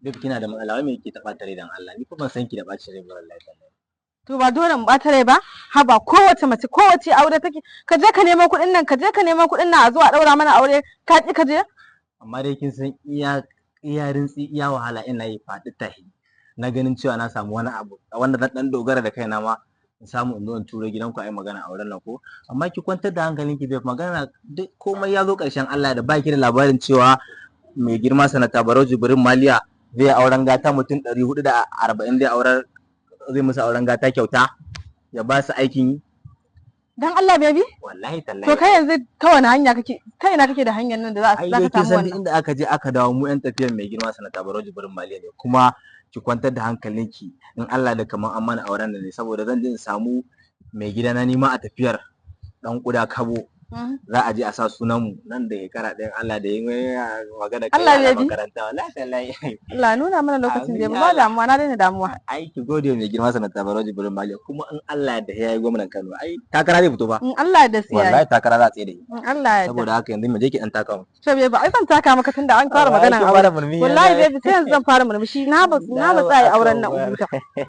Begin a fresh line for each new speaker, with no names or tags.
Babe kina da matsala, wai me yake ta ɓata rai dan Allah? Ni fa ban san ki da ɓacin rai ba wallahi tallahi.
To ba dole mu ɓata rai ba, haba kowace mace kowace aure take, ka je ka nemo kuɗin nan, ka je ka nemo kuɗin nan a zo a ɗaura mana aure, ka ƙi ka je?
Amma dai kin san iya rintsi iya wahala ina yi faɗi tahi na ganin cewa na samu wani abu wanda zan ɗan dogara da kaina ma in samu in zo in turo gidanku a yi magana auren nan ko. Amma ki kwantar da hankalinki babe, magana duk komai ya zo ƙarshen Allah da baki da labarin cewa mai girma sanata barau jibrin maliya zai auren gata mutum 440 zai musu auren gata kyauta ya ba su aikin yi.
Dan Allah baby?
Wallahi tallahi.
To kai yanzu ta wani hanya kake, ta ina kake da hanyar nan da za ka samu
wannan? Ai
wannan?
inda aka je aka dawo mu yan tafiyar mai girma sanata barau jibrin maliya ne, kuma ki kwantar da hankalinki in Allah da kaman an mana auren da ne, saboda zan je in samu mai gidana nima a tafiyar dan kuda kabo. Za a je a sa sunan mu nan da shekara ɗayan Allah da yin magana kai a makaranta. Wallahi tallahi.
Allah nuna mana lokacin da ba damuwa, na daina damuwa.
Ai ki gode mai girma sanata barau jibrin maliya, kuma in Allah da ya yi gwamnan Kano ai takara zai fito ba.
In Allah da siya.
Wallahi takara za a tsaye da shi.
In Allah ya.
Saboda haka yanzu mu je ki dan taka mu.
To bai ba ai zan taka maka tunda an fara magana aure. Wallahi baby sai yanzu zan fara murmushi, na ba tsaya auren nan ubuta.